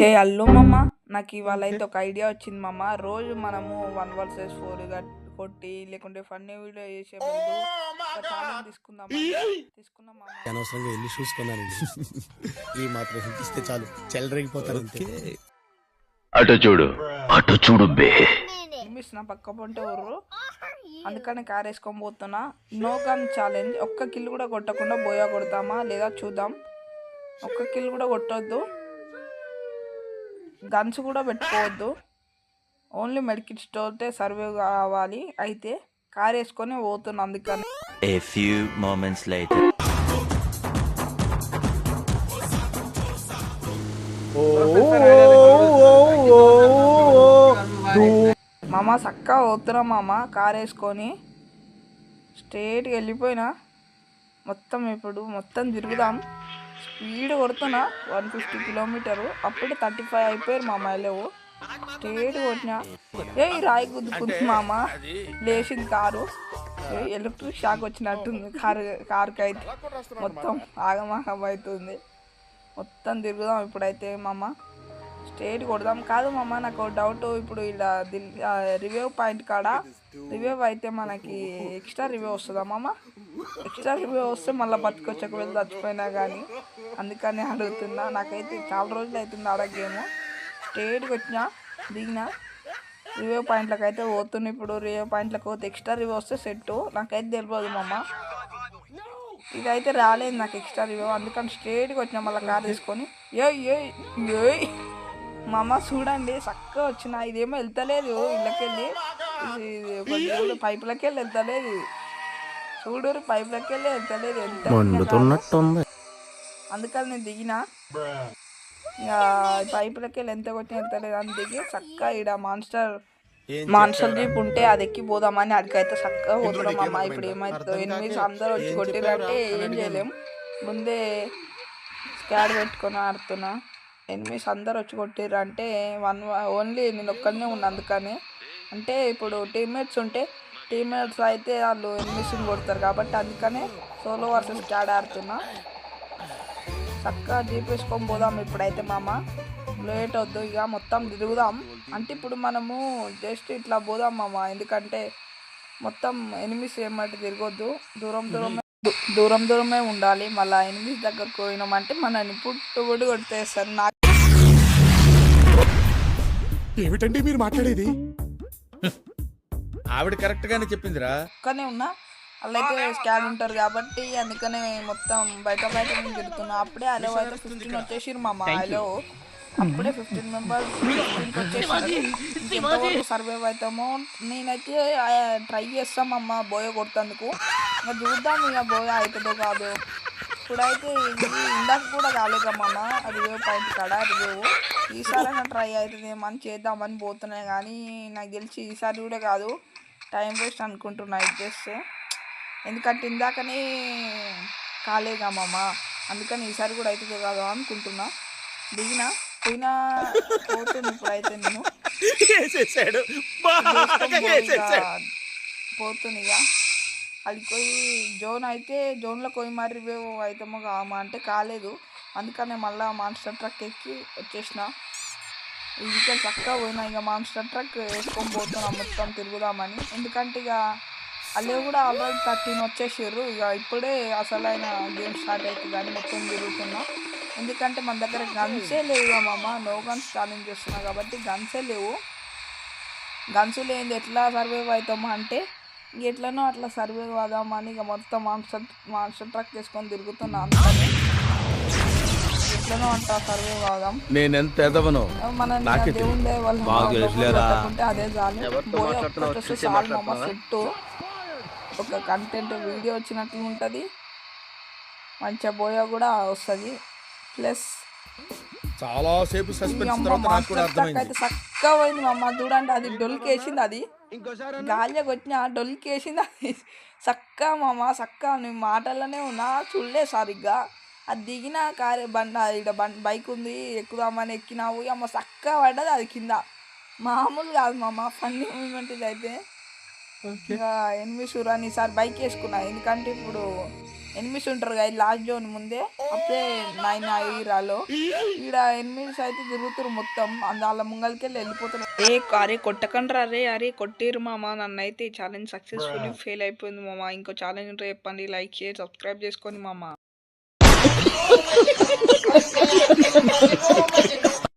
హే అల్లు మామ, నాకు ఇవాళ అయితే ఒక ఐడియా వచ్చింది మామ. రోజు మనము 1 vs 4 కొట్టి లేకుంటే ఫన్నీ వీడియో చేసే ముందు ఒక ఛాలెంజ్ తీసుకుందాం మామ. అనవసరంగా వెళ్ళి చూసుకున్నానండి. ఈ మాత్రం హింట్ ఇస్తే చాలు చెల్లరగిపోతారు. అటు చూడు బే. నా పక్క పొంటే ఊరు, అందుకని కార్ వేసుకొని పోతున్నా. No gun challenge. ఒక్క కిల్ కూడా కొట్టకుండా బోయా కొడతామా లేదా చూద్దాం. ఒక్క కిల్ కూడా కొట్టొద్దు, గన్స్ కూడా పెట్టుకోవద్దు. ఓన్లీ మెడికిట్ స్టోర్తే సర్వే కావాలి. అయితే కార్ వేసుకొని పోతున్నా. అందుకని A few moments later. మామ చక్కగా పోతున్నా మామ. కార్ వేసుకొని స్ట్రేట్గా వెళ్ళిపోయినా. ఇప్పుడు మొత్తం తిరుగుదాం. స్పీడ్ కొడుతున్నా 150 కిలోమీటరు. అప్పుడే 35 అయిపోయారు మామ. లేవు స్ట్రేట్ కొట్టినా. రాయి గుద్దుకుంది మామ. లేచింది కారు. ఎలక్ట్రిక్ షాక్ వచ్చినట్టుంది కారుకి అయితే. మొత్తం ఆగమాగం అవుతుంది. మొత్తం తిరుగుదాం ఇప్పుడైతే మామ. స్ట్రేట్ కొడదాం. కాదు మామ, నాకు డౌట్. ఇప్పుడు ఇలా రివ్యూ పాయింట్ కాడ రివ్యూ అయితే మనకి ఎక్స్ట్రా రివ్యూ వస్తుందా మామ? ఎక్స్ట్రా రివ్యూ వస్తే మళ్ళీ బతుకొచ్చి ఒకవేళ చచ్చిపోయినా కానీ. అందుకని అడుగుతున్నా. నాకైతే చాలా రోజులు అవుతుంది ఆడగేమో. స్ట్రేట్గా వచ్చినా, దిగినా. రివ్యూ పాయింట్లకు అయితే పోతున్నా. ఇప్పుడు రివ్యూ పాయింట్లకు పోతే ఎక్స్ట్రా రివ్యూ వస్తే సెట్. నాకైతే తెలియదు మామ. ఇదైతే రాలేదు నాకు ఎక్స్ట్రా రివ్యూ. అందుకని స్ట్రేట్గా వచ్చినా మళ్ళీ కార్ తీసుకొని. ఏయ్ మామ చూడండి, చక్కగా వచ్చిన. ఇదేమో వెళ్తలేదు ఇళ్ళకెళ్ళి. పైపులకి వెళ్ళి వెళ్తలేదు. చూడరు, పైపులకి వెళ్ళి వెళ్తలేదు. అందుకని నేను దిగిన. ఇక పైపులకి వెళ్ళి ఎంత కొట్టిన వెళ్తలేదు అని దిగి చక్కగా ఈడ మాన్స్టర్ జీప్ ఉంటే అది ఎక్కి పోదామని అడిగైతే చక్కగా పోతున్నాం అమ్మ. ఇప్పుడు ఏమవుతుందో, ఎనిమిది అందరూ వచ్చి కొట్టిరంటే ఏం చేయలేము. ముందే స్కాడ్ పెట్టుకొని ఆడుతున్నా. ఎనిమిస్ అందరు వచ్చి కొట్టిర్రు అంటే ఓన్లీ నేను ఒక్కడనే ఉన్నా. అందుకని అంటే ఇప్పుడు టీమ్మేట్స్ ఉంటే టీమ్మేట్స్ అయితే వాళ్ళు ఎనిమిస్ని కొడతారు కాబట్టి అందుకనే సోలో వర్సెస్ స్క్వాడ్ ఆడుతున్నా. చక్కగా జీప్ వేసుకొని పోదాం ఇప్పుడైతే మామ. లేట్ వద్దు, ఇక మొత్తం తిరుగుదాం. అంటే ఇప్పుడు మనము జస్ట్ ఇట్లా పోదాం మామ. ఎందుకంటే మొత్తం ఎనిమిస్ ఏమంటే తిరగొద్దు, దూరం దూరమే ఉండాలి. మళ్ళీ ఎనిమిస్ దగ్గరకు పోయినామంటే మనని పుట్టుబడి కొట్టేస్తారు. నాకు ఏమిటండి మీరు మాట్లాడేది? ఆవిడ కరెక్ట్ గానే చెప్పిందిరా. ఒక్కనే ఉన్నా. వాళ్ళైతే స్కాడ్ ఉంటారు కాబట్టి అందుకనే మొత్తం బయట నుంచి తిరుగుతున్నా. అప్పుడే అలో అయితే 15 వచ్చేసిరు మామ. అలో అప్పుడే 15 మెంబర్స్ 15కి వచ్చేసారు. ఇంకెంతవరకు సర్వైవ్ అవుతామో నేనైతే ట్రై చేస్తామమ్మ బోయ కొడుతందుకు. ఇంకా చూద్దాం ఇక బోయ అవుతుందో కాదు. ఇప్పుడైతే ఇందాక కూడా కాలేదమ్మమ్మ రివ్యూ పాయింట్ కాడ రివ్యూ. ఈసారైనా ట్రై అవుతుందేమో అని చేద్దామని పోతున్నాయి కానీ నాకు తెలిసి ఈసారి కూడా కాదు. టైం వేస్ట్ అనుకుంటున్నా ఇది చేస్తే. ఎందుకంటే ఇందాకనే కాలేదమ్మమ్మ. అందుకని ఈసారి కూడా అవుతుందో కాదు అనుకుంటున్నా. దిగినా పోయినా పోతుంది. ఇప్పుడైతే నేను పోతుంది. ఇక అడిగి పోయి జోన్ అయితే జోన్లో పోయి మరి రివ్యూ అవుతామో కామా అంటే కాలేదు. అందుకనే మళ్ళీ మాన్స్టర్ ట్రక్ ఎక్కి వచ్చేసిన. ఇది చక్కగా పోయినా. ఇక మాన్స్టర్ ట్రక్ వేసుకొని పోతున్నా మొత్తం తిరుగుదామని. ఎందుకంటే ఇక అల్లే కూడా ఆల్రెడీ 13 వచ్చేసారు. ఇక ఇప్పుడే అసలైన గేమ్ స్టార్ట్ అవుతుంది కానీ మొత్తం తిరుగుతున్నా. ఎందుకంటే మన దగ్గర గన్సే లేవు మామ. నో గన్స్ ఛాలెంజ్ చేస్తున్నా కాబట్టి గన్సే లేవు. గన్స్ లేనిది ఎట్లా సర్వైవ్ అవుతామా అంటే ఎట్లనో అట్లా సర్వైవ్ అవుదామని ఇక మొత్తం మాన్స్టర్ ట్రక్ వేసుకొని తిరుగుతున్నా. అందుకని ఎట్లనో అంటా సర్వైవ్ అవుదాం. నేనెంత ఎదవనో మన దేవుండే వాళ్ళు అదే చాలు. చాలు మామ. సెట్ ఒక కంటెంట్ వీడియో వచ్చినట్లు ఉంటుంది. మంచిగా బోయా కూడా వస్తుంది. ప్లస్ చాలా సేపు సస్పెన్స్ తర్వాత నాకు కూడా అర్థమైంది. అయితే చక్కగా పోయింది మా అమ్మ. చూడండి అది డొల్కేసింది. అది గాలిలోకి వచ్చిన డొల్కేసింది. అది చక్కగా మా అమ్మ చక్కగా నేను మాటల్లోనే ఉన్నా చూడలే సరిగ్గా. అది దిగిన కారే ఇక్కడ బైక్ ఉంది ఎక్కుదామని ఎక్కినావు. అమ్మ చక్కగా పడ్డది అది కింద. మామూలు కాదు మా అమ్మ. ఫన్నీ మూమెంట్ ఇది అయితే. ఇంకా ఎనిమిది షూరాని ఈసారి బైక్ వేసుకున్నా. ఎందుకంటే ఇప్పుడు ఎనిమిస్ ఉంటారు కదా లాస్ట్ జోన్ ముందే అప్పుడే 9 హీరాలో ఈడ ఎనిమిస్ అయితే తిరుగుతారు మొత్తం వాళ్ళ ముంగలికెళ్ళి వెళ్ళిపోతున్నారు. అరే కొట్టకండి అరే అరే కొట్టిరు మామ నన్ను అయితే ఈ ఛాలెంజ్ సక్సెస్ఫుల్లీ ఫెయిల్ అయిపోయింది మామ. ఇంకో ఛాలెంజ్ ఉంటే చెప్పండి, లైక్ షేర్ సబ్స్క్రైబ్ చేసుకోండి మామ.